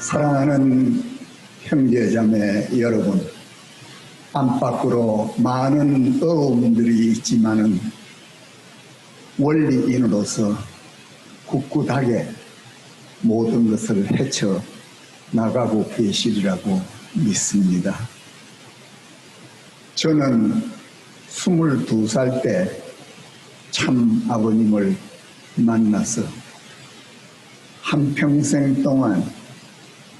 사랑하는 형제자매 여러분, 안팎으로 많은 어려움들이 있지만은 원리인으로서 굳굳하게 모든 것을 헤쳐 나가고 계시리라고 믿습니다. 저는 22살 때 참 아버님을 만나서 한평생 동안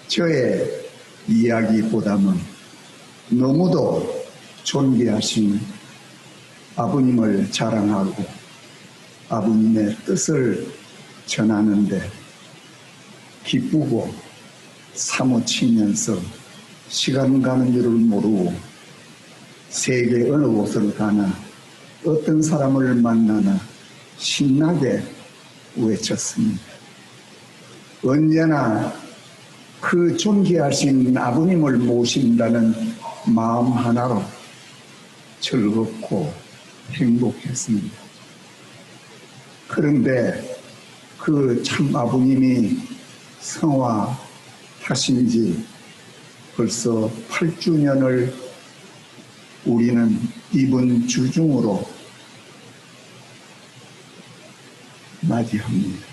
저의 이야기보다는 너무도 존귀하신 아버님을 자랑하고 아버님의 뜻을 전하는데 기쁘고 사무치면서 시간 가는 줄을 모르고 세계 어느 곳을 가나 어떤 사람을 만나나 신나게 외쳤습니다. 언제나 그 존귀하신 아버님을 모신다는 마음 하나로 즐겁고 행복했습니다. 그런데 그 참 아버님이 성화하신 지 벌써 8주년을 우리는 이번 주 중으로 맞이합니다.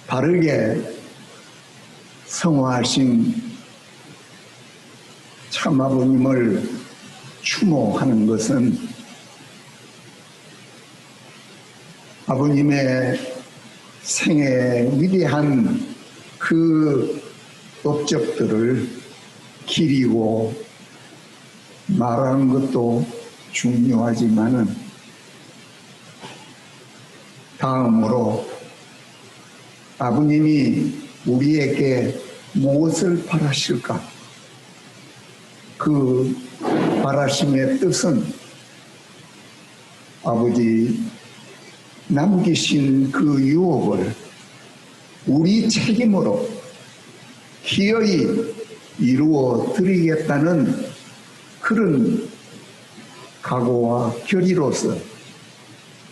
바르게 성화하신 참 아버님을 추모하는 것은 아버님의 생애 위대한 그 업적들을 기리고 말하는 것도 중요하지만은 다음으로 아버님이 우리에게 무엇을 바라실까? 그 바라심의 뜻은 아버지 남기신 그 유업을 우리 책임으로 기어이 이루어 드리겠다는 그런 각오와 결의로서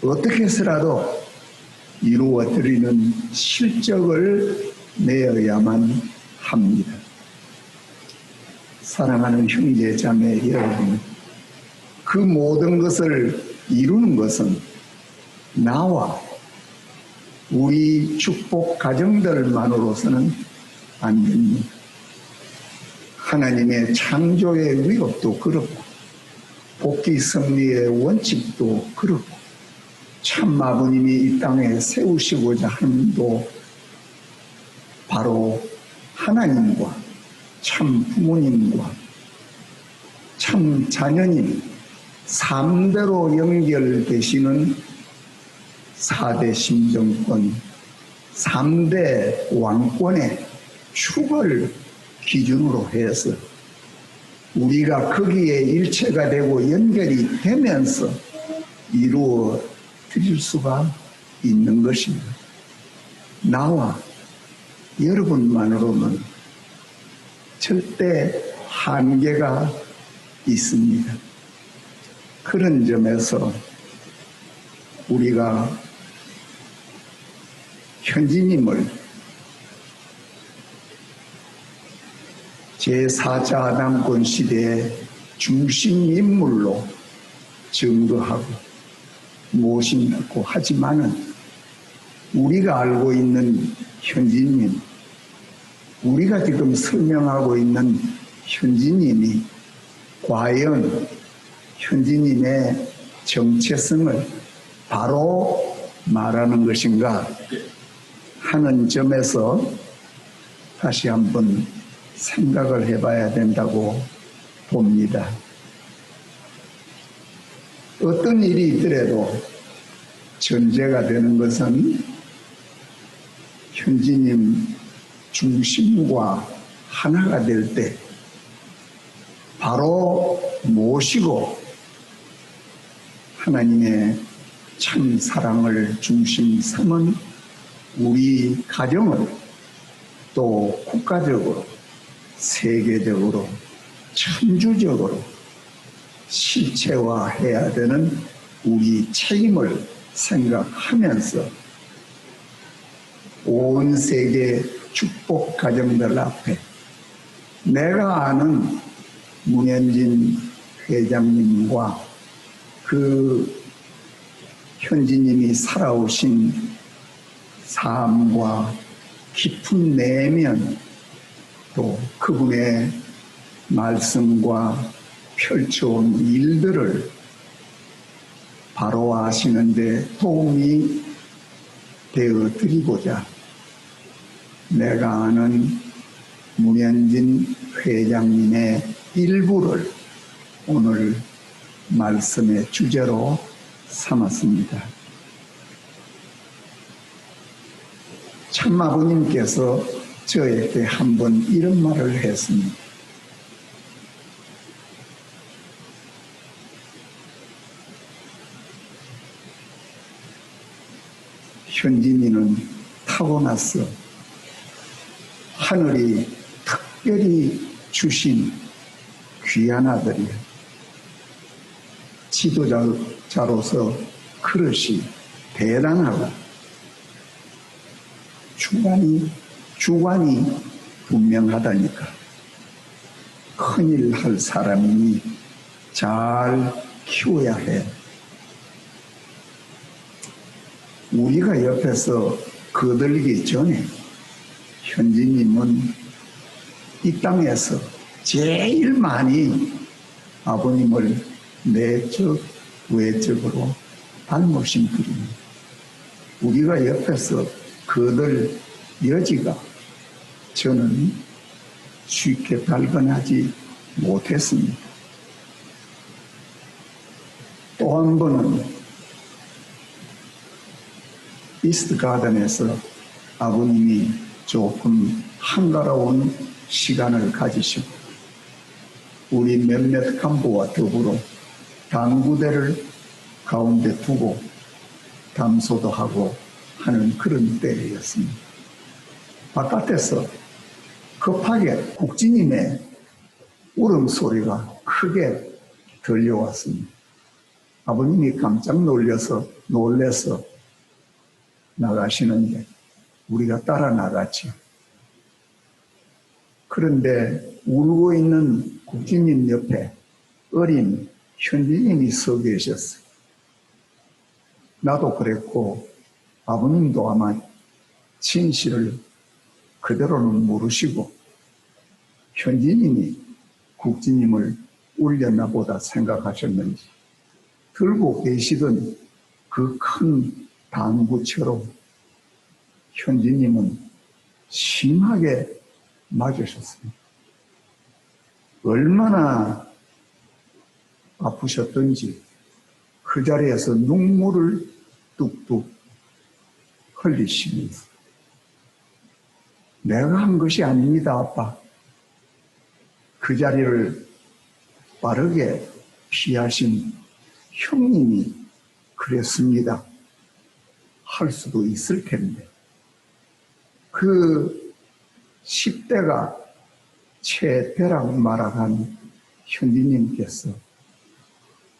어떻게 해서라도 이루어 드리는 실적을 내어야만 합니다. 사랑하는 형제 자매 여러분, 그 모든 것을 이루는 것은 나와 우리 축복 가정들만으로서는 안 됩니다. 하나님의 창조의 위협도 그렇고 복귀 승리의 원칙도 그렇고 참 아버님이 이 땅에 세우시고자 하는도 바로 하나님과 참 부모님과 참 자녀님 3대로 연결되시는 4대 심정권 3대 왕권의 축을 기준으로 해서 우리가 거기에 일체가 되고 연결이 되면서 이루어 드릴 수가 있는 것입니다. 나와 여러분만으로는 절대 한계가 있습니다. 그런 점에서 우리가 현지님을 제4차 아담권 시대의 중심 인물로 증거하고 모신다고 하지만은 우리가 알고 있는 현지님, 우리가 지금 설명하고 있는 현지님이 과연 현지님의 정체성을 바로 말하는 것인가 하는 점에서 다시 한번 생각을 해봐야 된다고 봅니다. 어떤 일이 있더라도 전제가 되는 것은 현지님 중심과 하나가 될 때 바로 모시고 하나님의 참 사랑을 중심 삼은 우리 가정을 또 국가적으로 세계적으로 천주적으로 실체화해야 되는 우리 책임을 생각하면서 온 세계 축복 가정들 앞에 내가 아는 문현진 회장님과 그 현지님이 살아오신 삶과 깊은 내면, 또 그분의 말씀과 펼쳐온 일들을 바로 아시는데 도움이 되어 드리고자 내가 아는 문현진 회장님의 일부를 오늘 말씀의 주제로 삼았습니다. 참 아버님께서 저에게 한번 이런 말을 했습니다. 현진이는 타고났어. 하늘이 특별히 주신 귀한 아들이야. 지도자로서 그릇이 대단하고 주관이 분명하다니까. 큰일 할 사람이니 잘 키워야 해. 우리가 옆에서 거들기 전에 현지님은 이 땅에서 제일 많이 아버님을 내적, 외적으로 닮으신 분입니다. 우리가 옆에서 거들 여지가 저는 쉽게 발견하지 못했습니다. 또 한 번은 이스트 가든에서 아버님이 조금 한가로운 시간을 가지시고 우리 몇몇 간부와 더불어 당구대를 가운데 두고 담소도 하고 하는 그런 때였습니다. 바깥에서 급하게 국진님의 울음소리가 크게 들려왔습니다. 아버님이 깜짝 놀라서 나가시는데 우리가 따라 나갔죠. 그런데 울고 있는 국진님 옆에 어린 현진님이 서 계셨어요. 나도 그랬고 아버님도 아마 진실을 그대로는 모르시고 현진님이 국진님을 울렸나 보다 생각하셨는지 들고 계시던 그 큰 당구처럼 현진님은 심하게 맞으셨습니다. 얼마나 아프셨던지 그 자리에서 눈물을 뚝뚝 흘리시면서 내가 한 것이 아닙니다, 아빠. 그 자리를 빠르게 피하신 형님이 그랬습니다. 할 수도 있을 텐데. 그 10대가 최대라고 말하는 현지님께서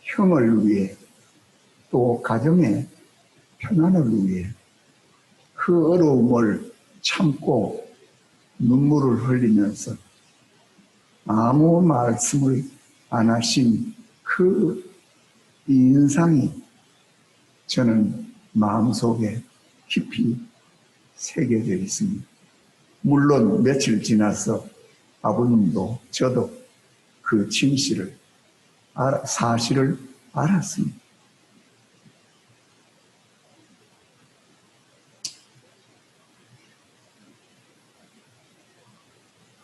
형을 위해 또 가정의 편안을 위해 그 어려움을 참고 눈물을 흘리면서 아무 말씀을 안 하신 그 인상이 저는 마음속에 깊이 새겨져 있습니다. 물론 며칠 지나서 아버님도 저도 그 진실을 사실을 알았습니다.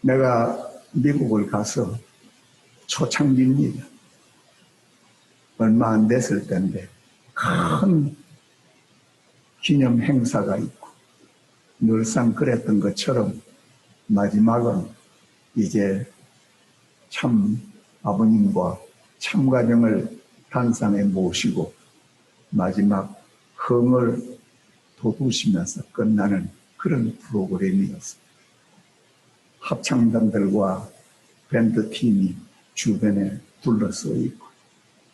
내가 미국을 가서 초창기입니다. 얼마 안 됐을 때인데 큰 기념 행사가 있고 늘상 그랬던 것처럼 마지막은 이제 참 아버님과 참가정을 단상에 모시고 마지막 흥을 돋우시면서 끝나는 그런 프로그램이었습니다. 합창단들과 밴드팀이 주변에 둘러서 있고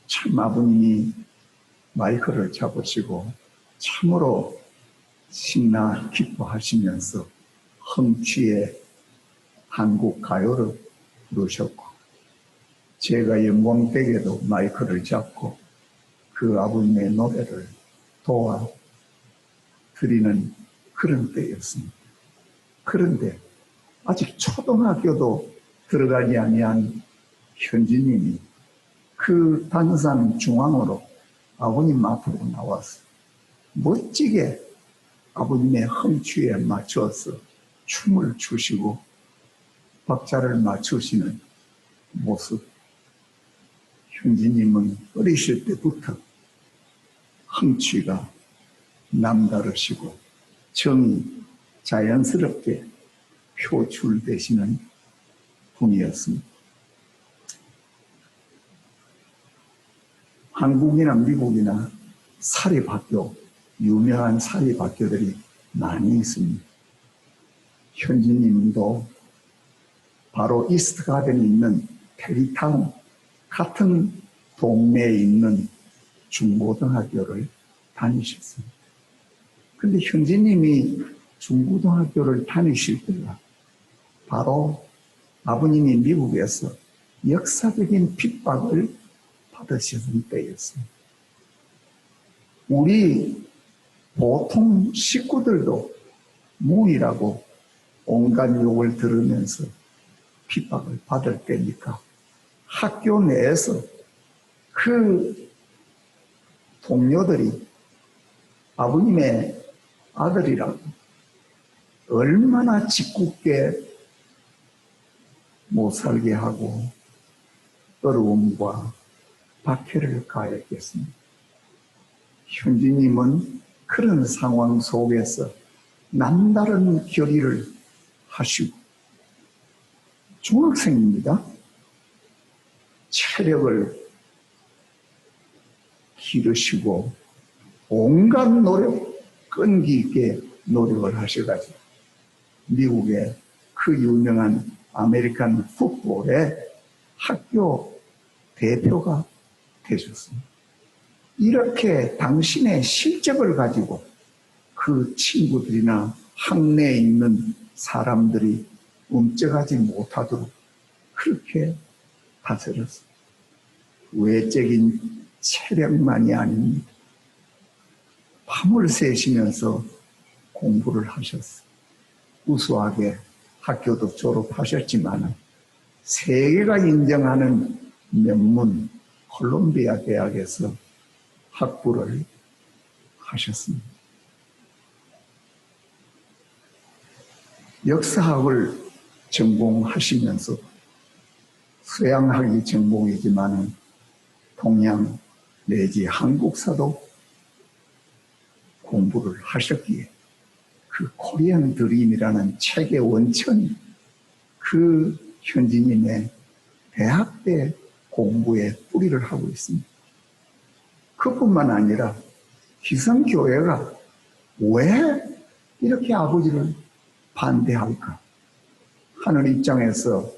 참 아버님이 마이크를 잡으시고 참으로 신나 기뻐하시면서 흥취의 한국 가요를 부르셨고, 제가 영광되게도 마이크를 잡고 그 아버님의 노래를 도와 드리는 그런 때였습니다. 그런데 아직 초등학교도 들어가지 아니한 현지님이 그 단산 중앙으로 아버님 앞으로 나와서 멋지게 아버님의 흥취에 맞춰서 춤을 추시고 박자를 맞추시는 모습. 현지님은 어리실 때부터 흥취가 남다르시고 정이 자연스럽게 표출되시는 분이었습니다. 한국이나 미국이나 사립학교, 유명한 사립학교들이 많이 있습니다. 현지님도 바로 이스트 가든에 있는 페리타운 같은 동네에 있는 중고등학교를 다니셨습니다. 근데 현지님이 중고등학교를 다니실 때가 바로 아버님이 미국에서 역사적인 핍박을 받으셨던 때였습니다. 우리 보통 식구들도 무이라고 온갖 욕을 들으면서 핍박을 받을 때니까 학교 내에서 그 동료들이 아버님의 아들이라고 얼마나 짓궂게 못 살게 하고 어려움과 박해를 가했겠습니다. 현지님은 그런 상황 속에서 남다른 결의를 하시고 중학생입니다. 체력을 기르시고 온갖 노력, 끈기 있게 노력을 하셔가지고 미국의 그 유명한 아메리칸 풋볼의 학교 대표가 되셨습니다. 이렇게 당신의 실적을 가지고 그 친구들이나 학내에 있는 사람들이 움쩍하지 못하도록 그렇게 다스렸습니다. 외적인 체력만이 아닙니다. 밤을 새시면서 공부를 하셨어요. 우수하게 학교도 졸업하셨지만 세계가 인정하는 명문 콜롬비아 대학에서 학부를 하셨습니다. 역사학을 전공하시면서 서양학이 전공이지만 동양 내지 한국사도 공부를 하셨기에 그 코리안 드림이라는 책의 원천이 그 현지님의 대학 때 공부에 뿌리를 하고 있습니다. 그뿐만 아니라 기성교회가 왜 이렇게 아버지를 반대할까 하는 입장에서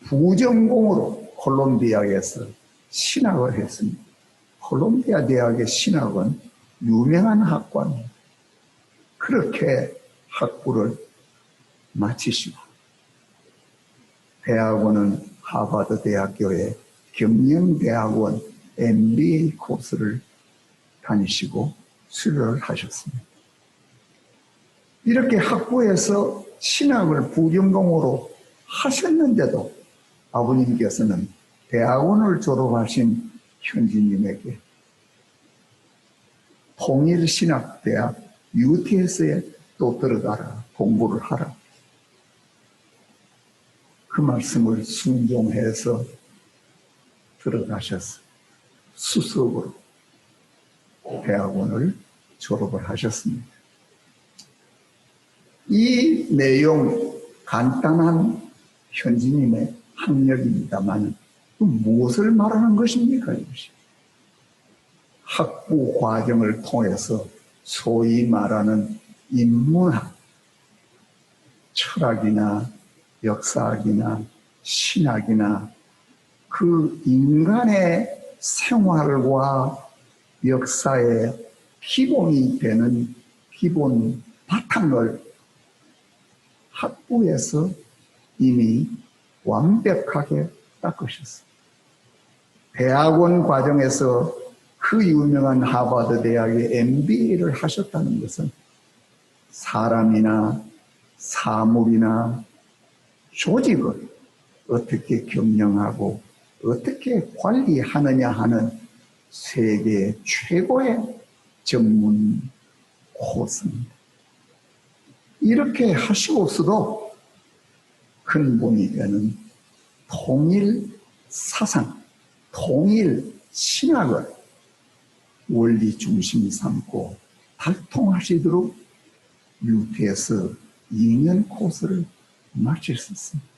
부전공으로 콜롬비아에서 신학을 했습니다. 콜롬비아 대학의 신학은 유명한 학과입니다. 그렇게 학부를 마치시고 대학원은 하버드 대학교의 경영대학원 MBA 코스를 다니시고 수료를 하셨습니다. 이렇게 학부에서 신학을 부전공으로 하셨는데도 아버님께서는 대학원을 졸업하신 현지님에게 통일신학대학 UTS에 또 들어가라, 공부를 하라. 그 말씀을 순종해서 들어가셔서 수석으로 대학원을 졸업을 하셨습니다. 이 내용 간단한 현지님의 학력입니다만 무엇을 말하는 것입니까? 이것이 학부 과정을 통해서 소위 말하는 인문학, 철학이나 역사학이나 신학이나 그 인간의 생활과 역사의 기본이 되는 기본 바탕을 학부에서 이미 완벽하게 닦으셨어요. 대학원 과정에서 그 유명한 하버드 대학의 MBA를 하셨다는 것은 사람이나 사물이나 조직을 어떻게 경영하고 어떻게 관리하느냐 하는 세계 최고의 전문 코스입니다. 이렇게 하시고서도 근본이 되는 통일 사상, 통일 신학을 원리 중심 삼고 발통하시도록 UT에서 2년 코스를 마치셨습니다.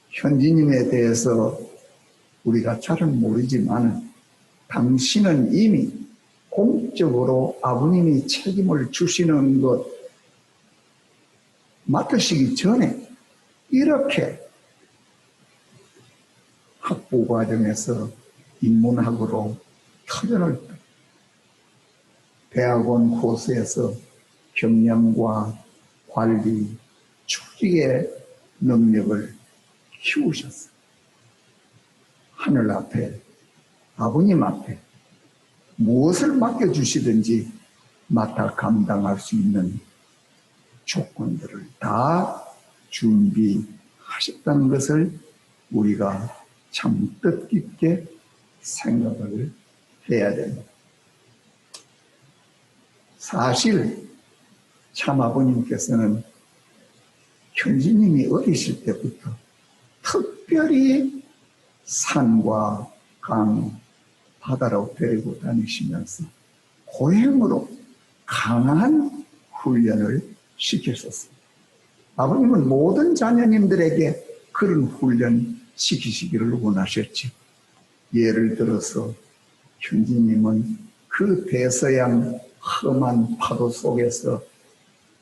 현지님에 대해서 우리가 잘은 모르지만 당신은 이미 공적으로 아버님이 책임을 주시는 것 맡으시기 전에 이렇게 학부 과정에서 인문학으로 터전을 대학원 코스에서 경영과 관리, 조직의 능력을 키우셨어요. 하늘 앞에, 아버님 앞에 무엇을 맡겨주시든지 맡아 감당할 수 있는 조건들을 다 준비하셨다는 것을 우리가 참 뜻깊게 생각을 해야 됩니다. 사실 참 아버님께서는 현지님이 어리실 때부터 특별히 산과 강, 바다로 데리고 다니시면서 고행으로 강한 훈련을 시켰었습니다. 아버님은 모든 자녀님들에게 그런 훈련 시키시기를 원하셨지. 예를 들어서 현지님은 그 대서양 험한 파도 속에서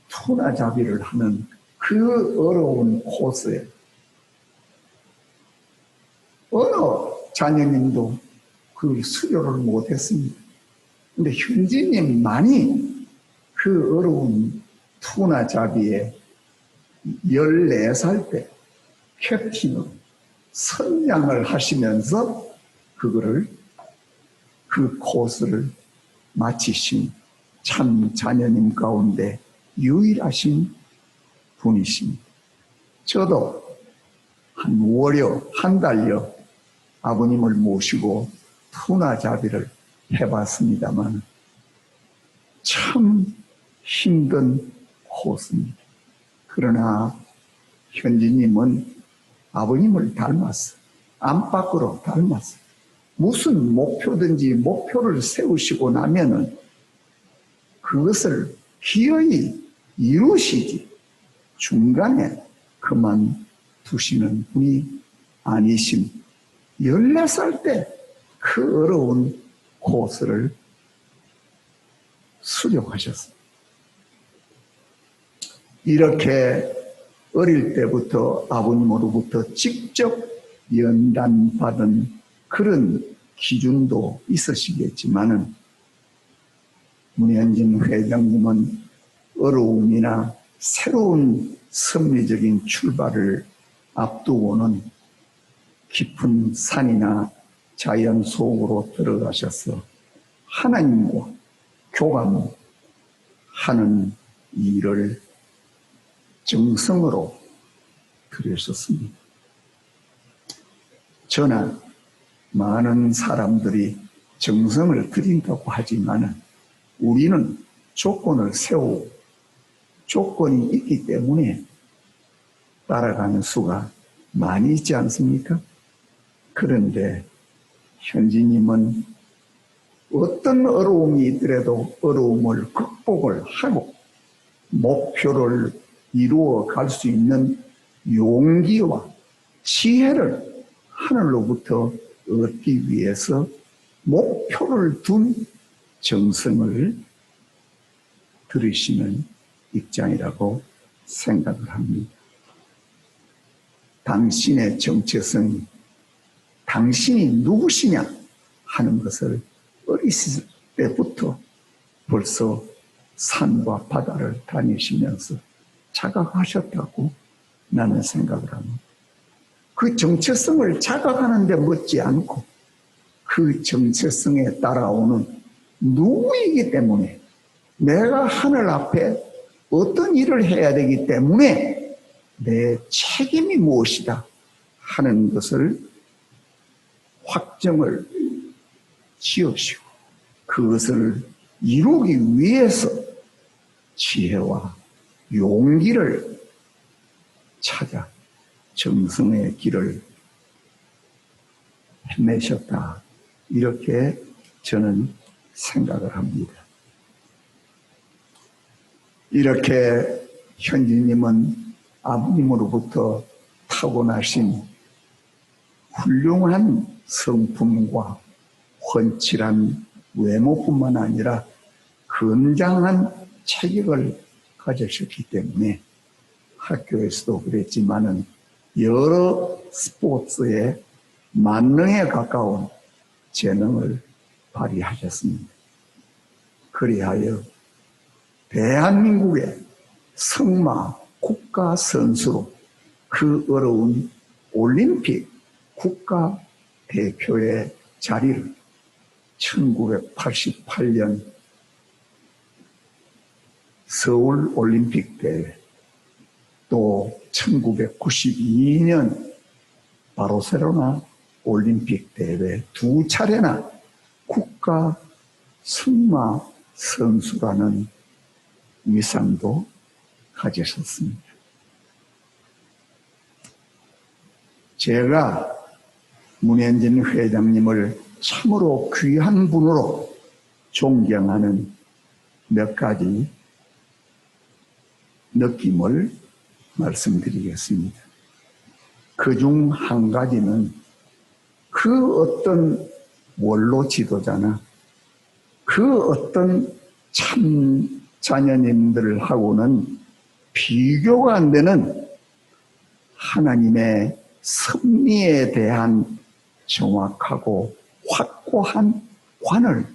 투나잡이를 하는 그 어려운 코스에 어느 자녀님도 그 수료를 못했습니다. 근데 현지님만이 그 어려운 투나잡이에 14살 때 캡틴으로 선양을 하시면서 그 코스를 마치신 참 자녀님 가운데 유일하신 분이십니다. 저도 한 달여 아버님을 모시고 투나잡이를 해봤습니다만 참 힘든 코스입니다. 그러나 현지님은 아버님을 닮았어요. 안팎으로 닮았어요. 무슨 목표든지 목표를 세우시고 나면은 그것을 기어이 이루시지 중간에 그만두시는 분이 아니심. 14살 때 그 어려운 코스를 수료하셨습니다. 이렇게 어릴 때부터 아버님으로부터 직접 연단받은 그런 기준도 있으시겠지만은 문현진 회장님은 어려움이나 새로운 섭리적인 출발을 앞두고는 깊은 산이나 자연 속으로 들어가셔서 하나님과 교감하는 일을 정성으로 들으셨습니다. 저나 많은 사람들이 정성을 들인다고 하지만 우리는 조건을 세우고 조건이 있기 때문에 따라가는 수가 많이 있지 않습니까? 그런데 현지님은 어떤 어려움이 있더라도 어려움을 극복을 하고 목표를 이루어 갈 수 있는 용기와 지혜를 하늘로부터 얻기 위해서 목표를 둔 정성을 들이시는 입장이라고 생각을 합니다. 당신의 정체성이 당신이 누구시냐 하는 것을 때부터 벌써 산과 바다를 다니시면서 자각하셨다고 나는 생각을 합니다. 그 정체성을 자각하는 데 묻지 않고 그 정체성에 따라오는 누구이기 때문에 내가 하늘 앞에 어떤 일을 해야 되기 때문에 내 책임이 무엇이다 하는 것을 확정을 지으시고 그것을 이루기 위해서 지혜와 용기를 찾아 정성의 길을 헤매셨다. 이렇게 저는 생각을 합니다. 이렇게 현지님은 아버님으로부터 타고나신 훌륭한 성품과 훤칠한 외모뿐만 아니라 건장한 체격을 가지셨기 때문에 학교에서도 그랬지만은 여러 스포츠에 만능에 가까운 재능을 발휘하셨습니다. 그리하여 대한민국의 승마 국가선수로 그 어려운 올림픽 국가대표의 자리를 1988년 서울 올림픽 대회 또 1992년 바르셀로나 올림픽 대회 두 차례나 국가 승마 선수라는 위상도 가지셨습니다. 제가 문현진 회장님을 참으로 귀한 분으로 존경하는 몇 가지 느낌을 말씀드리겠습니다. 그중 한 가지는 그 어떤 원로 지도자나 그 어떤 참 자녀님들하고는 비교가 안 되는 하나님의 섭리에 대한 정확하고 확고한 관을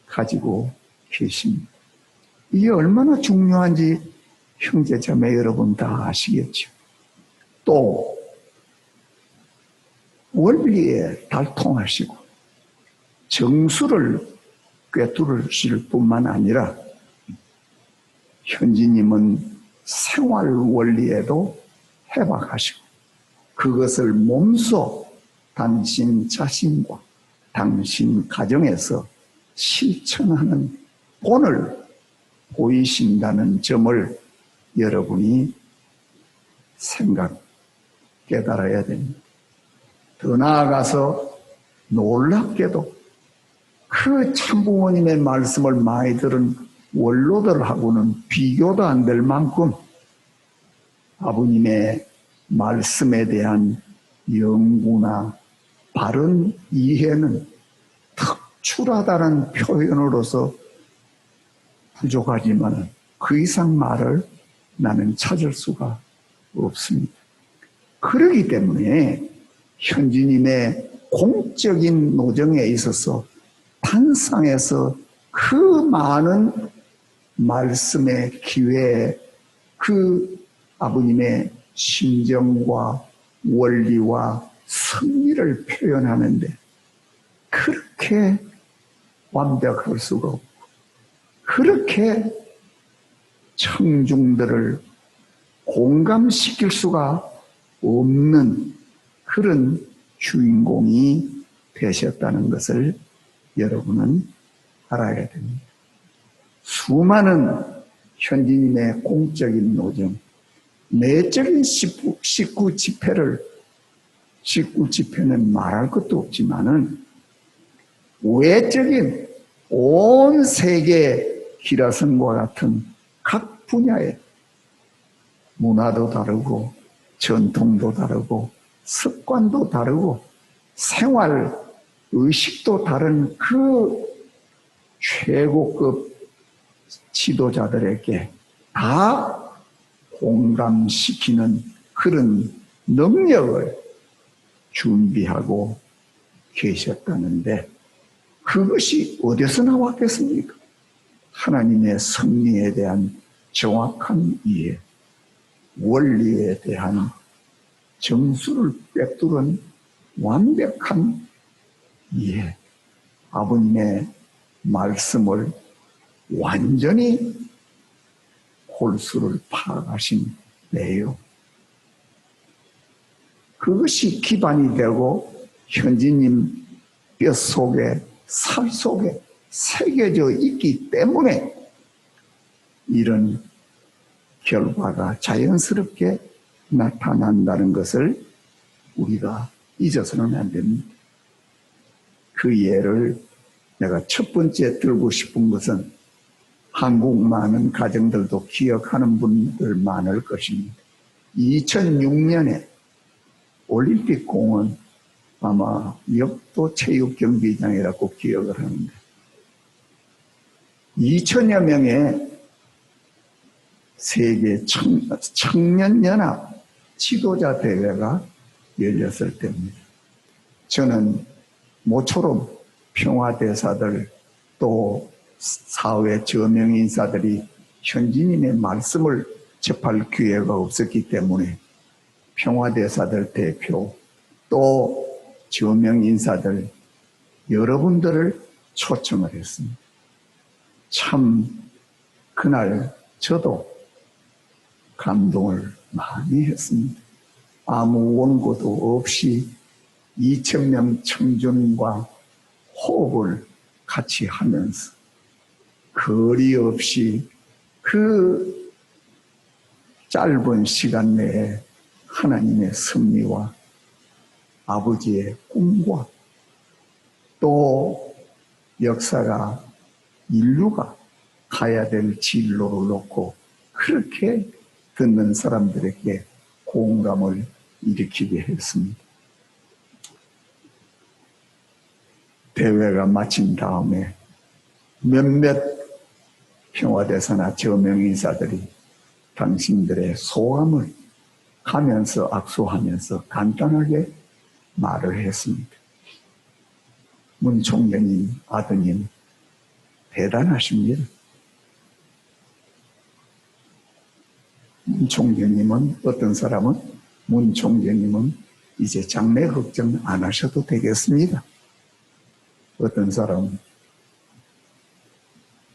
가지고 계십니다. 이게 얼마나 중요한지 형제자매 여러분 다 아시겠죠. 또 원리에 달통하시고 정수를 꿰뚫으실 뿐만 아니라 현지님은 생활 원리에도 해박하시고 그것을 몸소 당신 자신과 당신 가정에서 실천하는 본을 보이신다는 점을 여러분이 깨달아야 됩니다. 더 나아가서 놀랍게도 그 참부모님의 말씀을 많이 들은 원로들하고는 비교도 안 될 만큼 아버님의 말씀에 대한 연구나 바른 이해는 특출하다는 표현으로서 부족하지만 그 이상 말을 나는 찾을 수가 없습니다. 그러기 때문에 현지님의 공적인 노정에 있어서 단상에서 그 많은 말씀의 기회에 그 아버님의 심정과 원리와 승리를 표현하는데 그렇게 완벽할 수가 없고 그렇게 청중들을 공감시킬 수가 없는 그런 주인공이 되셨다는 것을 여러분은 알아야 됩니다. 수많은 현지님의 공적인 노정, 내적인 식구 집회는 말할 것도 없지만은 외적인 온 세계 기라성과 같은 각 분야의 문화도 다르고 전통도 다르고 습관도 다르고 생활 의식도 다른 그 최고급 지도자들에게 다 공감시키는 그런 능력을 준비하고 계셨다는데 그것이 어디서 나왔겠습니까? 하나님의 섭리에 대한 정확한 이해, 원리에 대한 정수를 꿰뚫은 완벽한 이해, 아버님의 말씀을 완전히 홀수를 파악하신 내용, 그것이 기반이 되고 현지님 뼛속에 살 속에 새겨져 있기 때문에 이런 결과가 자연스럽게 나타난다는 것을 우리가 잊어서는 안 됩니다. 그 예를 내가 첫 번째 들고 싶은 것은 한국 많은 가정들도 기억하는 분들 많을 것입니다. 2006년에 올림픽 공원, 아마 역도 체육 경기장이라고 기억을 하는데 2천여 명의 세계 청년연합 지도자 대회가 열렸을 때입니다. 저는 모처럼 평화대사들 또 사회 저명인사들이 현지님의 말씀을 접할 기회가 없었기 때문에 평화대사들 대표 또 저명인사들 여러분들을 초청을 했습니다. 참 그날 저도 감동을 많이 했습니다. 아무 원고도 없이 2,000명 청중과 호흡을 같이 하면서 거리 없이 그 짧은 시간 내에 하나님의 섭리와 아버지의 꿈과 또 역사가 인류가 가야 될 진로를 놓고 그렇게 듣는 사람들에게 공감을 일으키게 했습니다. 대회가 마친 다음에 몇몇 평화대사나 저명인사들이 당신들의 소감을 하면서 악수하면서 간단하게 말을 했습니다. 문 총장님, 아드님 대단하십니다. 문 총장님은 어떤 사람은 문 총장님은 이제 장래 걱정 안 하셔도 되겠습니다. 어떤 사람은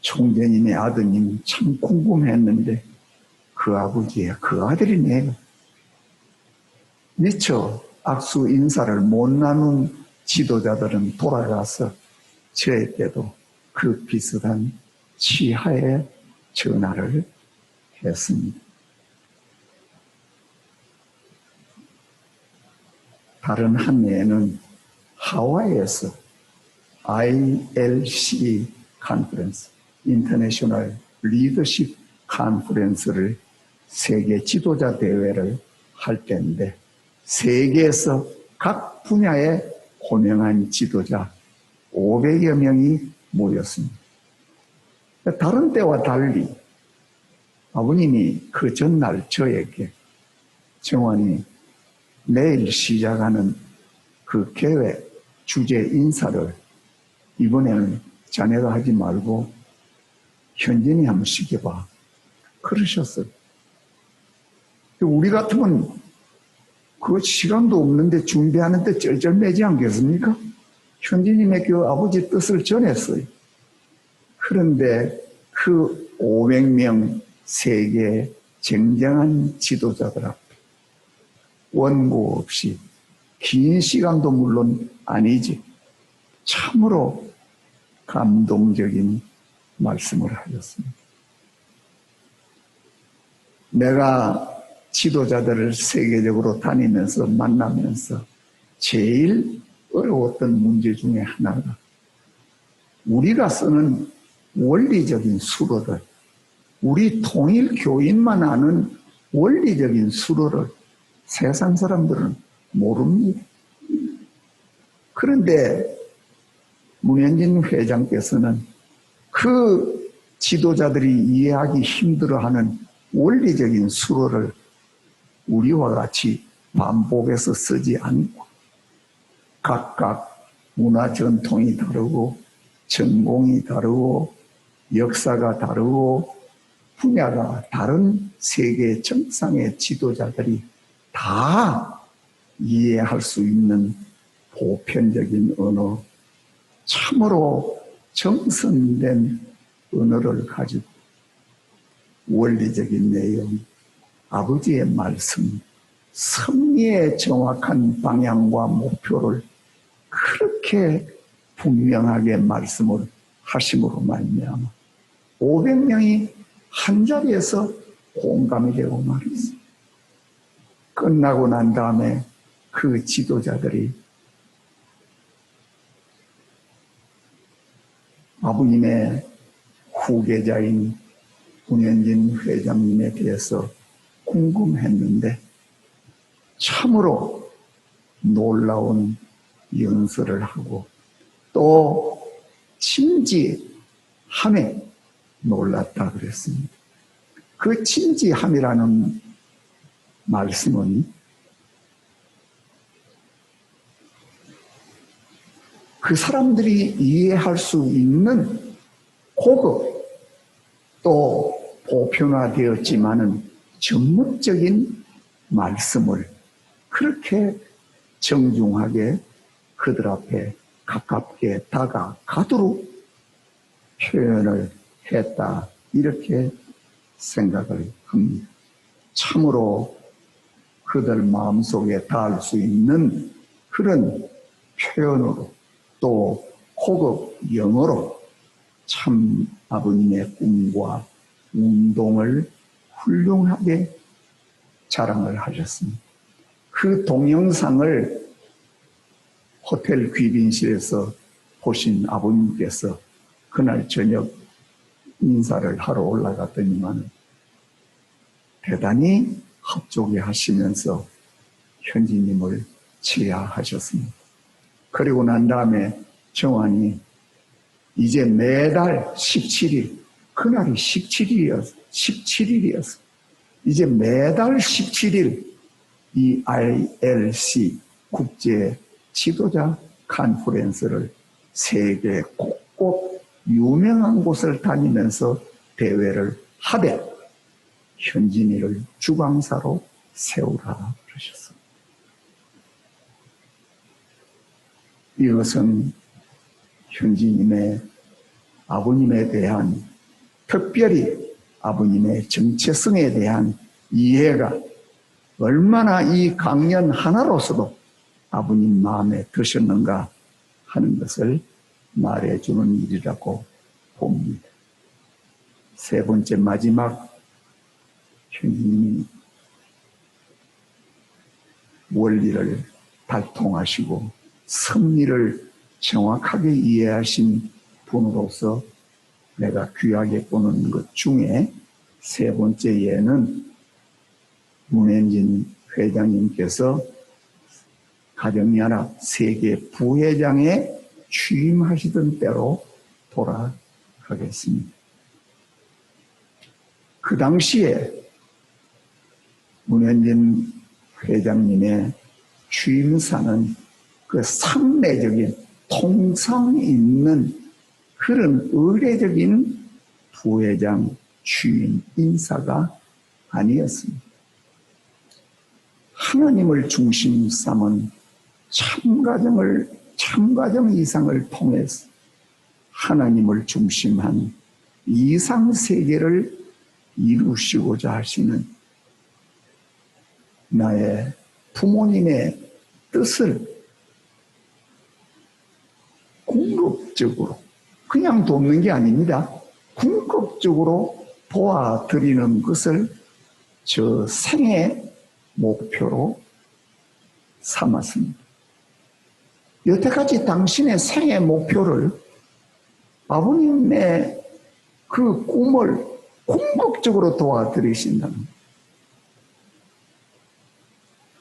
총장님의 아드님 참 궁금했는데 그 아버지의 그 아들이네요. 미처 악수 인사를 못 나눈 지도자들은 돌아가서 저에게도 그 비슷한 치하의 전화를 했습니다. 다른 한 해에는 하와이에서 ILC 컨퍼런스, 인터내셔널 리더십 컨퍼런스를 세계 지도자 대회를 할 때인데 세계에서 각 분야에 고명한 지도자 500여 명이 모였습니다. 다른 때와 달리 아버님이 그 전날 저에게 정환이 내일 시작하는 그 계획 주제 인사를 이번에는 자네가 하지 말고 현진이 한번 시켜봐 그러셨어요. 우리 같으면 그 시간도 없는데 준비하는데 쩔쩔매지 않겠습니까? 현진님의 그 아버지 뜻을 전했어요. 그런데 그 500명 세계 쟁쟁한 지도자들 앞에 원고 없이 긴 시간도 물론 아니지 참으로 감동적인 말씀을 하셨습니다. 내가 지도자들을 세계적으로 다니면서 만나면서 제일 어려웠던 문제 중에 하나가 우리가 쓰는 원리적인 수로를 우리 통일 교인만 아는 원리적인 수로를 세상 사람들은 모릅니다. 그런데 문현진 회장께서는 그 지도자들이 이해하기 힘들어하는 원리적인 수로를 우리와 같이 반복해서 쓰지 않고 각각 문화 전통이 다르고 전공이 다르고 역사가 다르고 분야가 다른 세계 정상의 지도자들이 다 이해할 수 있는 보편적인 언어, 참으로 정선된 언어를 가지고 원리적인 내용, 아버지의 말씀, 섭리의 정확한 방향과 목표를 그렇게 분명하게 말씀을 하심으로 말미암아 500명이 한 자리에서 공감이 되고 말했어요. 끝나고 난 다음에 그 지도자들이 아버님의 후계자인 문현진 회장님에 대해서 궁금했는데 참으로 놀라운 연설을 하고 또 진지함에 놀랐다 그랬습니다. 그 진지함이라는 말씀은 그 사람들이 이해할 수 있는 고급 또 보편화되었지만은 전문적인 말씀을 그렇게 정중하게 그들 앞에 가깝게 다가가도록 표현을 했다 이렇게 생각을 합니다. 참으로 그들 마음속에 닿을 수 있는 그런 표현으로 또 고급 영어로 참 아버님의 꿈과 운동을 훌륭하게 자랑을 하셨습니다. 그 동영상을 호텔 귀빈실에서 보신 아버님께서 그날 저녁 인사를 하러 올라갔더니만 대단히 합족해 하시면서 현지님을 치하하셨습니다. 그리고 난 다음에 정환이 이제 매달 17일, 그날이 17일이었어. 이제 매달 17일 이 ILC 국제 지도자 컨퍼런스를 세계 곳곳 유명한 곳을 다니면서 대회를 하되 현진이를 주방사로 세우라 그러셨습니다. 이것은 현진님의 아버님에 대한 특별히 아버님의 정체성에 대한 이해가 얼마나 이 강연 하나로서도 아버님 마음에 드셨는가 하는 것을 말해주는 일이라고 봅니다. 세 번째 마지막 현진님이 원리를 발통하시고 섭리를 정확하게 이해하신 분으로서 내가 귀하게 보는 것 중에 세 번째 예는 문현진 회장님께서 가정연합 세계 부회장에 취임하시던 때로 돌아가겠습니다. 그 당시에 문현진 회장님의 취임사는 그 상례적인 통상 있는 그런 의례적인 부회장 취임 인사가 아니었습니다. 하나님을 중심 삼은 참가정 이상을 통해서 하나님을 중심한 이상세계를 이루시고자 하시는 나의 부모님의 뜻을 궁극적으로 그냥 돕는 게 아닙니다. 궁극적으로 도와드리는 것을 저 생의 목표로 삼았습니다. 여태까지 당신의 생의 목표를 아버님의 그 꿈을 궁극적으로 도와드리신다는 거예요.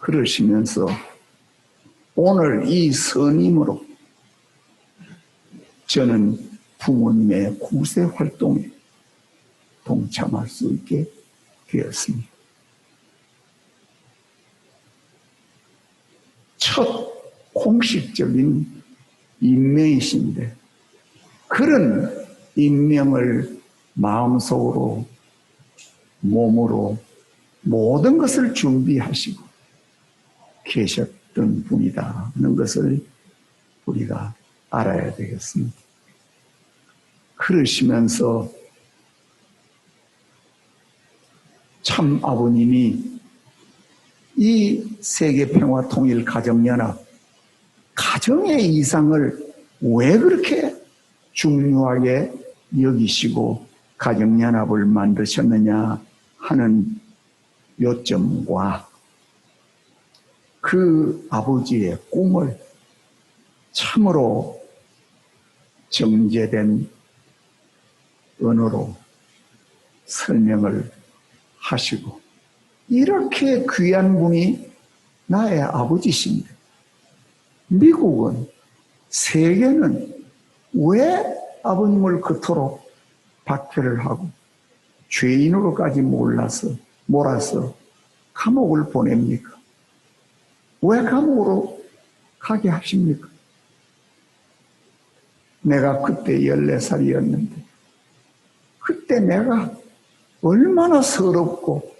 그러시면서 오늘 이 선임으로 저는 부모님의 구세 활동에 동참할 수 있게 되었습니다. 첫 공식적인 임명이신데 그런 인명을 마음속으로 몸으로 모든 것을 준비하시고 계셨던 분이다 하는 것을 우리가 알아야 되겠습니다. 그러시면서 참 아버님이 이 세계평화 통일 가정연합, 가정의 이상을 왜 그렇게 중요하게 여기시고 가정연합을 만드셨느냐 하는 요점과 그 아버지의 꿈을 참으로 정제된 언어로 설명을 하시고, 이렇게 귀한 분이 나의 아버지신데 미국은, 세계는 왜 아버님을 그토록 박해를 하고 죄인으로까지 몰아서 감옥을 보냅니까? 왜 감옥으로 가게 하십니까? 내가 그때 14살이었는데 그때 내가 얼마나 서럽고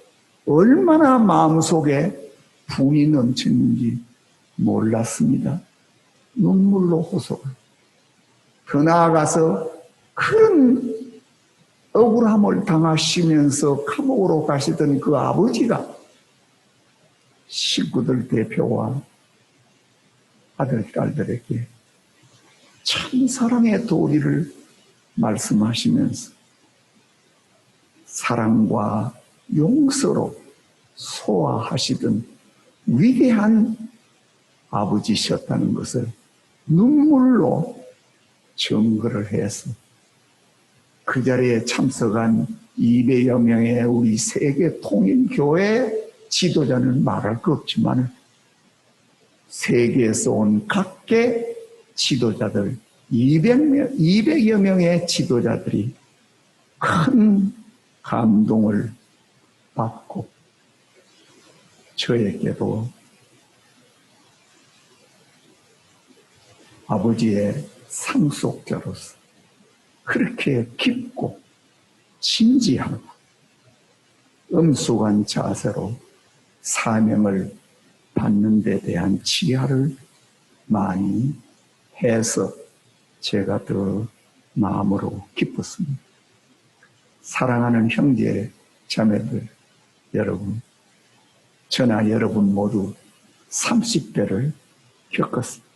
얼마나 마음속에 분이 넘치는지 몰랐습니다. 눈물로 호소를. 더 나아가서 그런 억울함을 당하시면서 감옥으로 가시던 그 아버지가 식구들 대표와 아들, 딸들에게 참 사랑의 도리를 말씀하시면서 사랑과 용서로 소화하시던 위대한 아버지셨다는 것을 눈물로 증거를 해서 그 자리에 참석한 200여 명의 우리 세계 통일교회 지도자는 말할 것 없지만 세계에서 온 각계 지도자들 200여 명의 지도자들이 큰 감동을 받고 저에게도 아버지의 상속자로서 그렇게 깊고 진지하고 엄숙한 자세로 사명을 받는 데 대한 지혜를 많이 해서 제가 더 마음으로 기뻤습니다. 사랑하는 형제 자매들 여러분, 저나 여러분 모두 30대를 겪었습니다.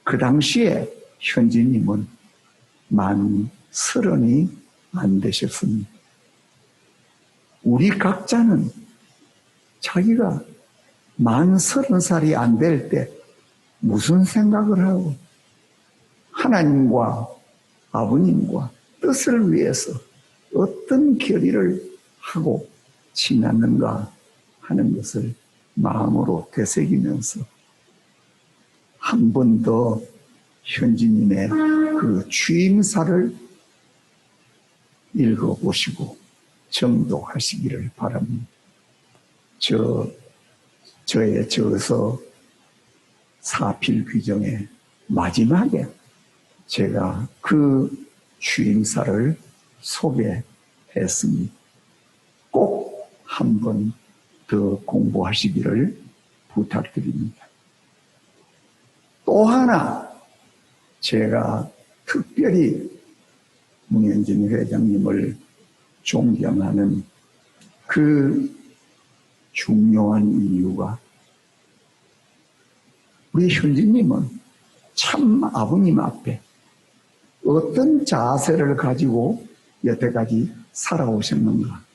그 당시에 현지님은 만 30이 안 되셨습니다. 우리 각자는 자기가 만 30살이 안 될 때 무슨 생각을 하고 하나님과 아버님과 뜻을 위해서 어떤 결의를 하고 지났는가 하는 것을 마음으로 되새기면서 한 번 더 현지님의 그 취임사를 읽어보시고 정독하시기를 바랍니다. 저의 저서 사필 규정의 마지막에 제가 그 취임사를 소개했습니다. 꼭 한 번 더 공부하시기를 부탁드립니다. 또 하나 제가 특별히 문현진 회장님을 존경하는 그 중요한 이유가 우리 현진님은 참 아버님 앞에 어떤 자세를 가지고 여태까지 살아오셨는가.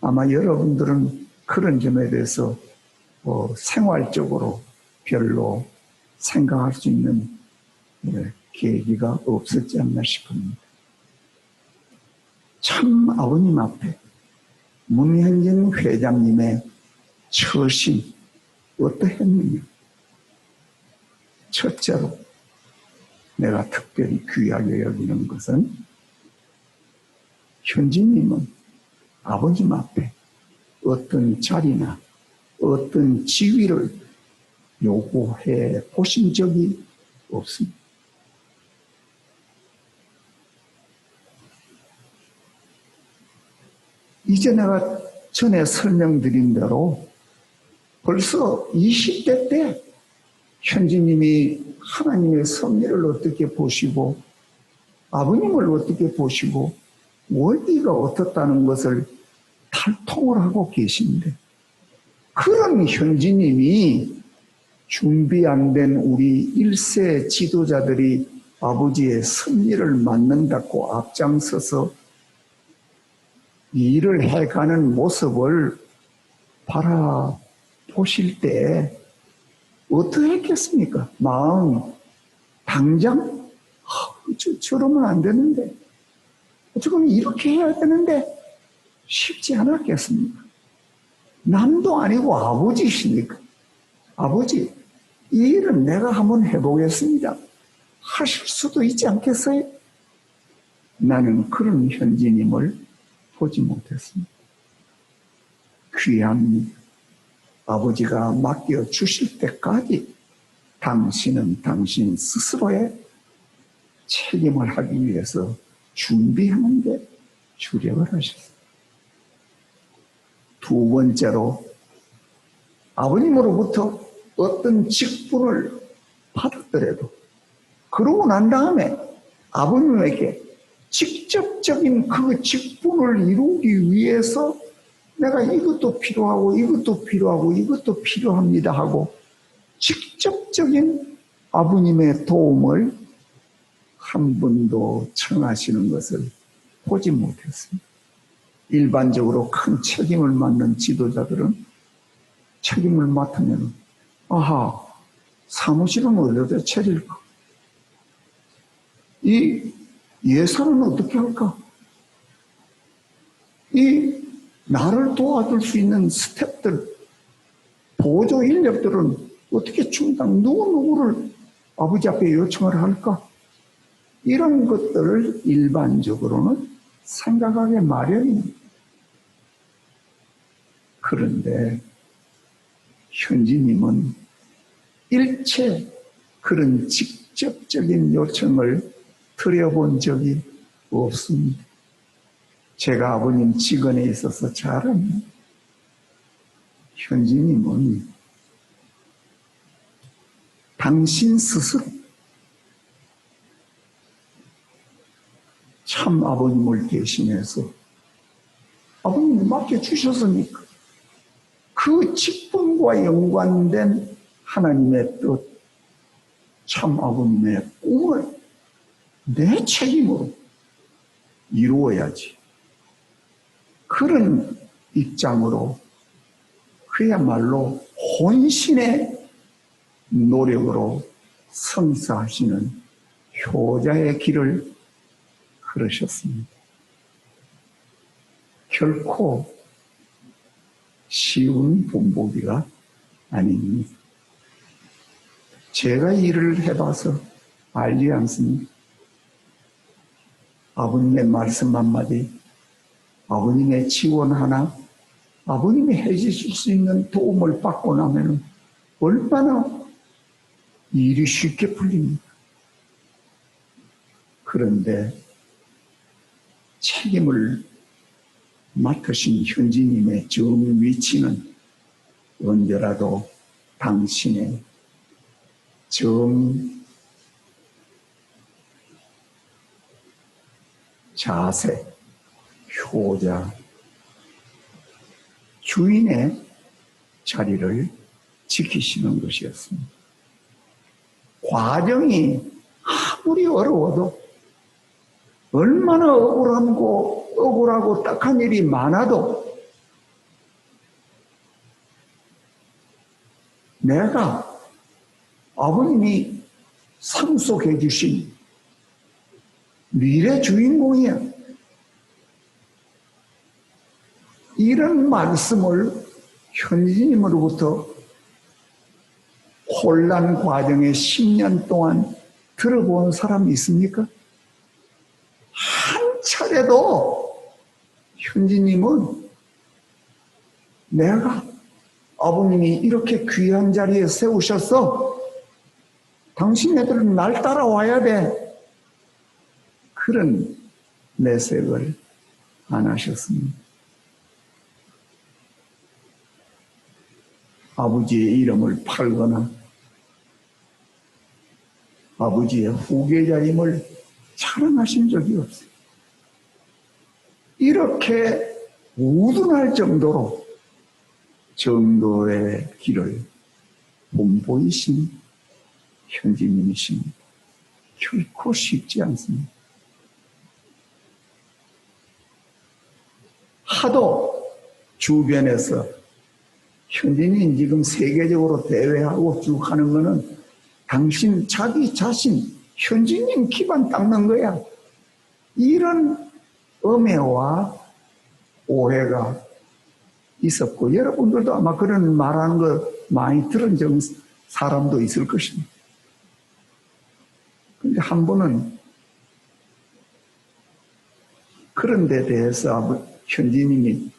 아마 여러분들은 그런 점에 대해서 생활적으로 별로 생각할 수 있는 계기가 없었지 않나 싶습니다. 참 아버님 앞에 문현진 회장님의 처신 어떠했느냐. 첫째로 내가 특별히 귀하게 여기는 것은 현진님은 아버님 앞에 어떤 자리나 어떤 지위를 요구해 보신 적이 없습니다. 이제 내가 전에 설명드린 대로 벌써 20대 때 현지님이 하나님의 섭리를 어떻게 보시고 아버님을 어떻게 보시고 원리가 어떻다는 것을 탈통을 하고 계신데, 그런 현지님이 준비 안 된 우리 1세 지도자들이 아버지의 섭리를 맡는다고 앞장서서 일을 해가는 모습을 바라보실 때 어떻게 했겠습니까? 마음 당장 저러면 안 되는데, 지금 이렇게 해야 되는데 쉽지 않았겠습니까? 남도 아니고 아버지시니까, 아버지, 이 일은 내가 한번 해보겠습니다 하실 수도 있지 않겠어요? 나는 그런 현지님을 보지 못했습니다. 귀한 아버지가 맡겨주실 때까지 당신은 당신 스스로의 책임을 하기 위해서 준비하는 데 주력을 하셨습니다. 두 번째로, 아버님으로부터 어떤 직분을 받았더라도 그러고 난 다음에 아버님에게 직접적인 그 직분을 이루기 위해서 내가 이것도 필요하고 이것도 필요하고 이것도 필요합니다 하고 직접적인 아버님의 도움을 한 번도 청하시는 것을 보지 못했습니다. 일반적으로 큰 책임을 맡는 지도자들은 책임을 맡으면 아하, 사무실은 어디다 차릴까? 이 예산은 어떻게 할까? 이 나를 도와줄 수 있는 스태프들, 보조 인력들은 어떻게 충당, 누구를 아버지 앞에 요청을 할까? 이런 것들을 일반적으로는 생각하기 마련입니다. 그런데 현지님은 일체 그런 직접적인 요청을 드려본 적이 없습니다. 제가 아버님 직원에 있어서 잘 압니다. 현지님은 당신 스스로 참 아버님을 대신해서 아버님이 맡겨주셨으니까 그 직분과 연관된 하나님의 뜻, 참 아버님의 꿈을 내 책임으로 이루어야지. 그런 입장으로 그야말로 혼신의 노력으로 성사하시는 효자의 길을 걸으셨습니다. 결코 쉬운 본보기가 아닙니다. 제가 일을 해봐서 알지 않습니까? 아버님의 말씀 한마디, 아버님의 지원 하나, 아버님이 해주실 수 있는 도움을 받고 나면 얼마나 일이 쉽게 풀립니까? 그런데 책임을 맡으신 현지님의 정 위치는 언제라도 당신의 정 자세, 효자, 주인의 자리를 지키시는 것이었습니다. 과정이 아무리 어려워도, 얼마나 억울하고 딱한 일이 많아도 내가 아버님이 상속해 주신 미래 주인공이야. 이런 말씀을 현지님으로부터 혼란 과정에 10년 동안 들어본 사람이 있습니까? 한 차례도 현지님은 내가 아버님이 이렇게 귀한 자리에 세우셨어. 당신네들은 날 따라와야 돼. 그런 내색을 안 하셨습니다. 아버지의 이름을 팔거나 아버지의 후계자임을 자랑하신 적이 없어요. 이렇게 우둔할 정도로 정도의 길을 본보이신 현지님이십니다. 결코 쉽지 않습니다. 하도 주변에서 현지님 지금 세계적으로 대회하고 쭉 하는 거는 당신 자기 자신 현지님 기반 닦는 거야. 이런 음해와 오해가 있었고 여러분들도 아마 그런 말하는 거 많이 들은 사람도 있을 것입니다. 근데 한 번은 그런 데 대해서 현지님이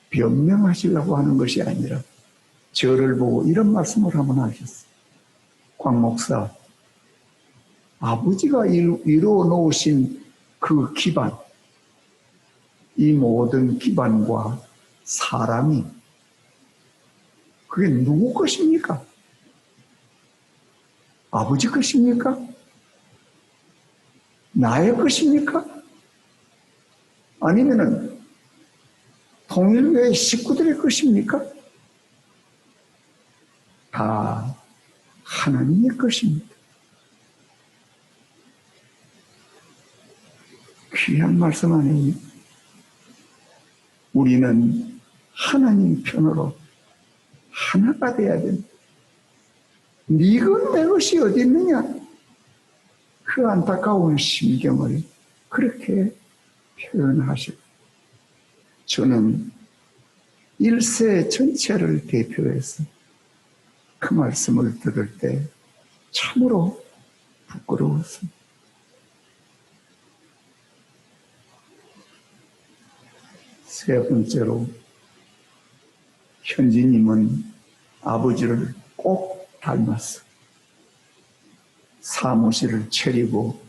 변명하시려고 하는 것이 아니라 저를 보고 이런 말씀을 한번 하셨어요. 광 목사, 아버지가 이루어 놓으신 그 기반, 이 모든 기반과 사람이 그게 누구 것입니까? 아버지 것입니까? 나의 것입니까? 아니면은 통일교회 식구들의 것입니까? 다 하나님의 것입니다. 귀한 말씀 아니에요? 우리는 하나님 편으로 하나가 돼야 된다. 네 것 내 것이 어디 있느냐? 그 안타까운 심경을 그렇게 표현하시고 저는 일세 전체를 대표해서 그 말씀을 들을 때 참으로 부끄러웠습니다. 세 번째로 현지님은 아버지를 꼭 닮았어. 사무실을 차리고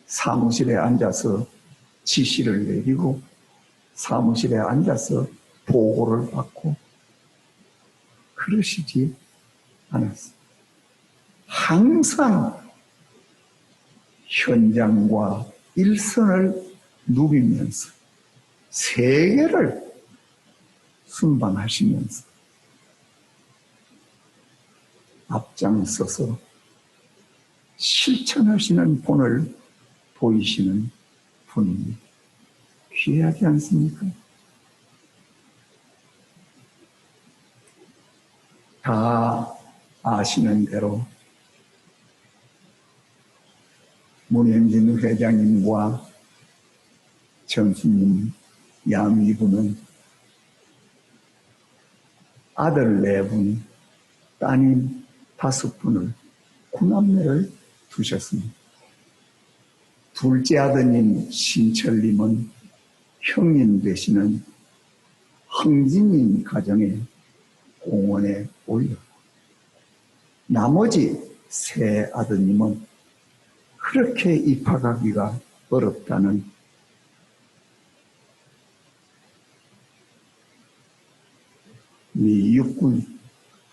사무실에 앉아서 지시를 내리고 사무실에 앉아서 보고를 받고 그러시지 않았어. 항상 현장과 일선을 누비면서 세계를 순방하시면서 앞장서서 실천하시는 본을 보이시는 분입니다. 귀하지 않습니까? 다 아시는 대로 문현진 회장님과 정수님 양위부는 아들 4분, 따님 5분을 구남매를 두셨습니다. 둘째 아드님 신철님은 형님 되시는 흥진님 가정에 공원에 올렸고 나머지 3 아드님은 그렇게 입학하기가 어렵다는 미 육군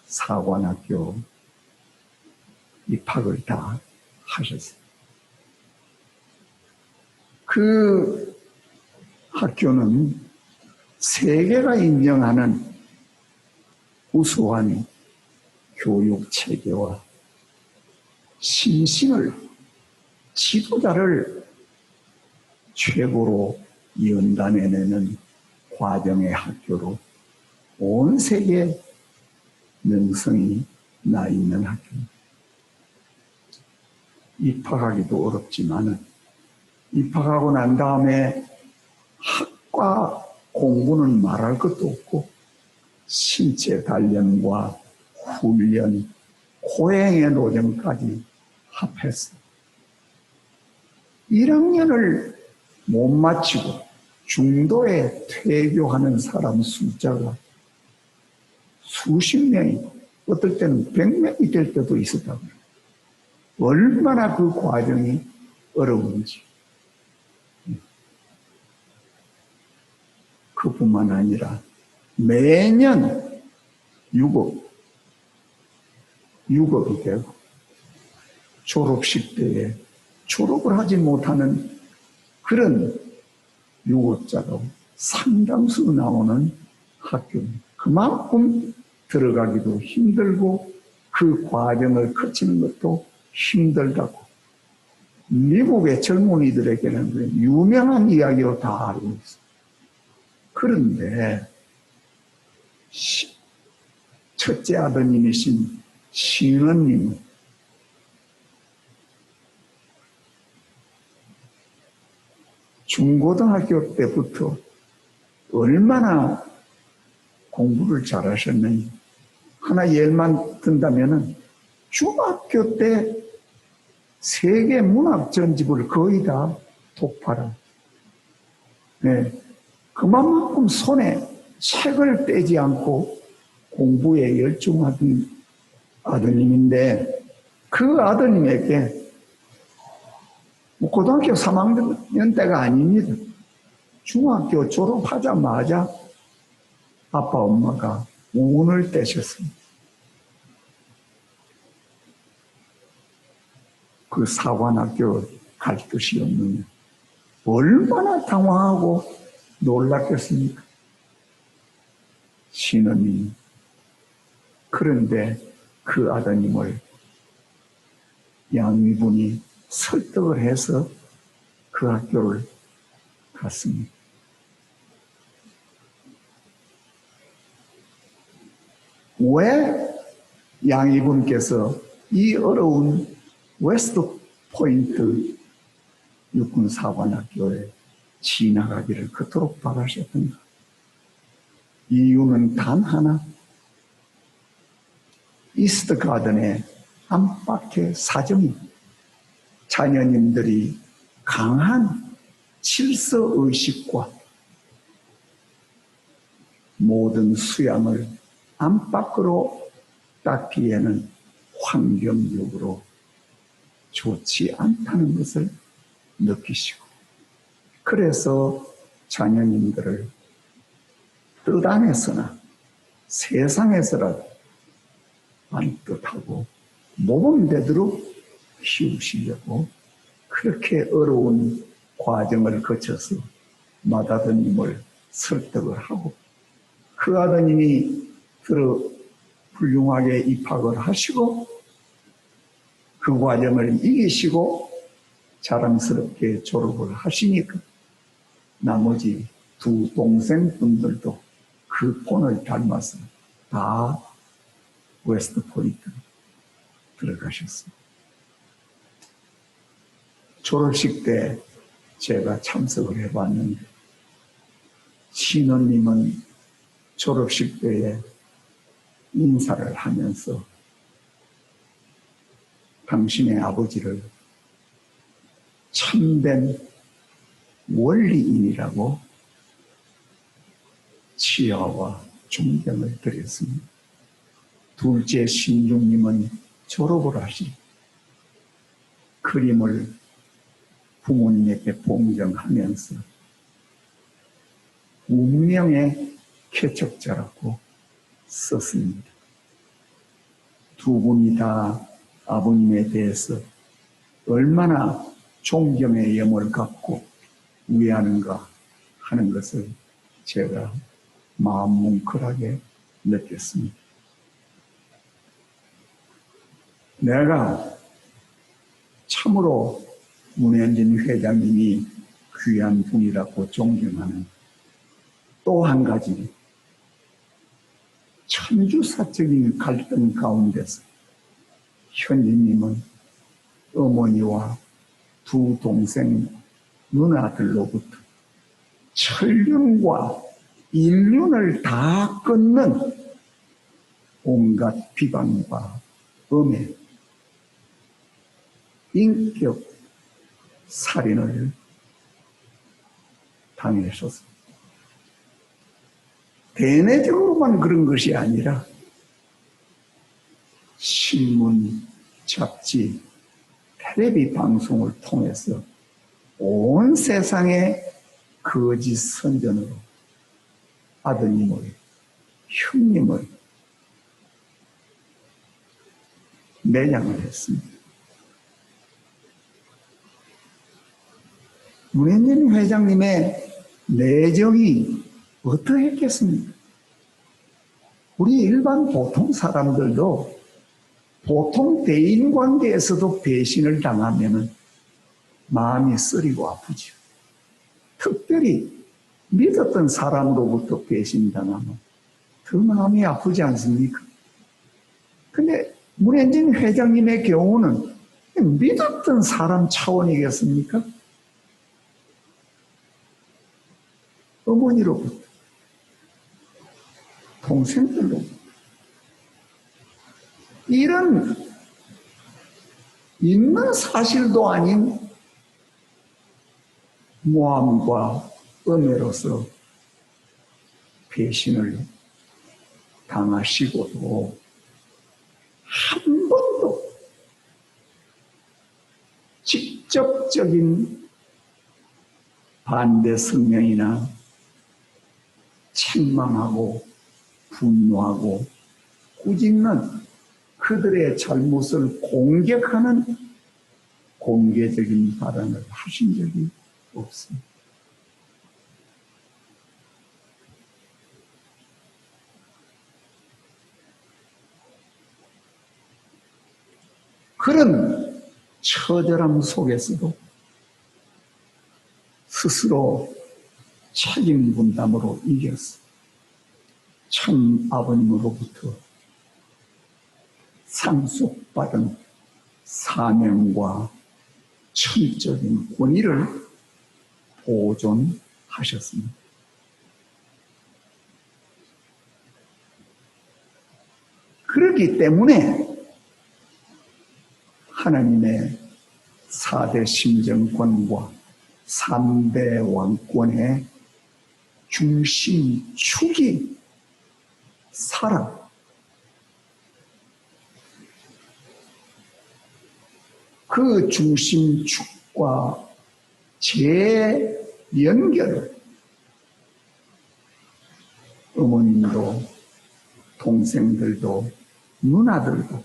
사관학교 입학을 다 하셨어요. 그 학교는 세계가 인정하는 우수한 교육 체계와 신신을 지도자를 최고로 연단해내는 과정의 학교로 온 세계에 명성이 나 있는 학교입니다. 입학하기도 어렵지만은 입학하고 난 다음에 학과 공부는 말할 것도 없고 신체 단련과 훈련, 고행의 노정까지 합해서 1학년을 못 마치고 중도에 퇴교하는 사람 숫자가 수십 명이, 어떨 때는 100명이 될 때도 있었다고 해요. 얼마나 그 과정이 어려운지. 그뿐만 아니라 매년 유급이 되고 졸업식 때에 졸업을 하지 못하는 그런 유급자도 상당수 나오는 학교입니다. 그만큼 들어가기도 힘들고 그 과정을 거치는 것도 힘들다고 미국의 젊은이들에게는 유명한 이야기로 다 알고 있어요. 그런데 첫째 아드님이신 신원님은 중고등학교 때부터 얼마나 공부를 잘하셨는지 하나 예만 든다면은 중학교 때 세계 문학 전집을 거의 다 독파를. 네. 그만큼 손에 책을 떼지 않고 공부에 열중하던 아드님인데 그 아드님에게 고등학교 3학년 때가 아닙니다. 중학교 졸업하자마자 아빠 엄마가 운을 떼셨습니다. 그 사관학교 갈 뜻이 없는 얼마나 당황하고 놀랐겠습니까? 신원이. 그런데 그 아드님을 양위분이 설득을 해서 그 학교를 갔습니다. 왜 양위분께서 이 어려운 웨스트 포인트 육군사관학교에 진학하기를 그토록 바라셨던가? 이유는 단 하나. 이스트 가든의 안팎의 사정이 자녀님들이 강한 질서의식과 모든 수양을 안팎으로 닦기에는 환경적으로 좋지 않다는 것을 느끼시고 그래서 자녀님들을 뜻 안에서나 세상에서라도 반듯하고 모범되도록 키우시려고 그렇게 어려운 과정을 거쳐서 맏아드님을 설득을 하고 그 아드님이 훌륭하게 입학을 하시고 그 과정을 이기시고 자랑스럽게 졸업을 하시니까 나머지 두 동생분들도 그 본을 닮아서 다 웨스트 포인트 들어가셨습니다. 졸업식 때 제가 참석을 해봤는데 신원님은 졸업식 때에 인사를 하면서 당신의 아버지를 참된 원리인이라고 치하와 존경을 드렸습니다. 둘째 신중님은 졸업을 하시 그림을 부모님에게 봉정하면서 운명의 개척자라고 썼습니다. 두 분이 다 아버님에 대해서 얼마나 존경의 염을 갖고 위하는가 하는 것을 제가 마음 뭉클하게 느꼈습니다. 내가 참으로 문현진 회장님이 귀한 분이라고 존경하는 또 한 가지 천주사적인 갈등 가운데서 현진님은 어머니와 두 동생 누나들로부터 천륜과 인륜을 다 끊는 온갖 비방과 음해, 인격 살인을 당하셨습니다. 대내적으로만 그런 것이 아니라 신문, 잡지, 텔레비 방송을 통해서 온 세상의 거짓 선전으로 아드님을, 형님을 매장을 했습니다. 문현진 회장님의 내정이 어떠했겠습니까? 우리 일반 보통 사람들도 보통 대인관계에서도 배신을 당하면 마음이 쓰리고 아프죠. 특별히 믿었던 사람으로부터 배신당하면 더 마음이 아프지 않습니까? 근데 문현진 회장님의 경우는 믿었던 사람 차원이겠습니까? 어머니로부터, 동생들로부터 이런 있는 사실도 아닌 모함과 음해로서 배신을 당하시고도 한 번도 직접적인 반대 성명이나 책망하고 분노하고 꾸짖는 그들의 잘못을 공격하는 공개적인 발언을 하신 적이 없습니다. 그런 처절함 속에서도 스스로 책임 분담으로 이겼어. 참 아버님으로부터 상속받은 사명과 천적인 권위를 보존하셨습니다. 그렇기 때문에 하나님의 4대 심정권과 3대 왕권의 중심축이 사랑, 그 중심축과 재연결을 어머님도 동생들도 누나들도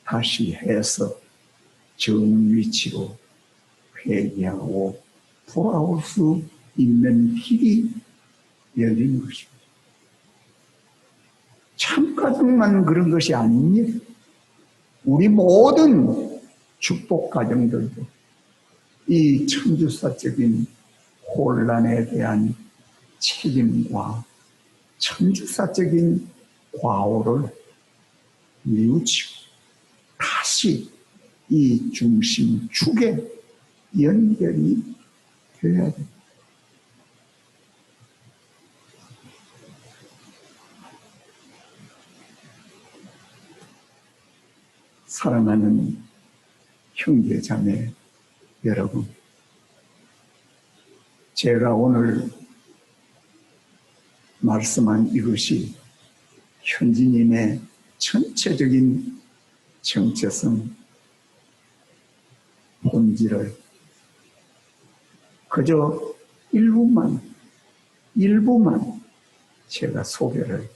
다시 해서 정위치로 회귀하고 돌아올 수 있는 길이 열린 것입니다. 참가정만 그런 것이 아닙니다. 우리 모든 축복 가정들도 이 천주사적인 혼란에 대한 책임과 천주사적인 과오를 뉘우치고 다시 이 중심축에 연결이 되어야 됩니다. 사랑하는 형제 자매 여러분, 제가 오늘 말씀한 이것이 현지님의 전체적인 정체성, 본질을 그저 일부만 제가 소개를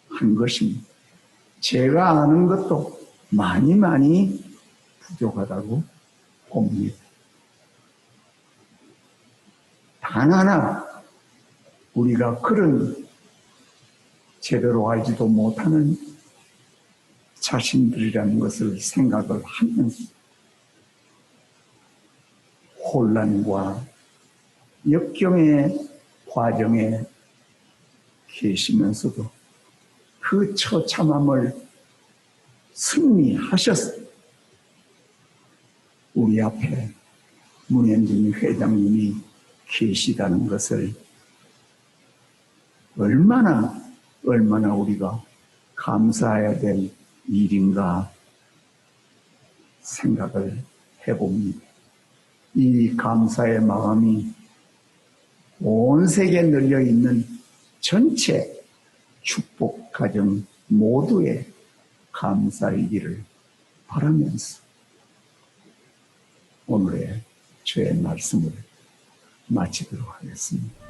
한 것입니다. 제가 아는 것도 많이 부족하다고 봅니다. 단 하나 우리가 그런 제대로 알지도 못하는 자신들이라는 것을 생각을 하면서 혼란과 역경의 과정에 계시면서도 그 처참함을 승리하셔서 우리 앞에 문현진 회장님이 계시다는 것을 얼마나 우리가 감사해야 될 일인가 생각을 해봅니다. 이 감사의 마음이 온 세계에 널려있는 전체 축복 가정 모두의 감사이기를 바라면서 오늘의 저의 말씀을 마치도록 하겠습니다.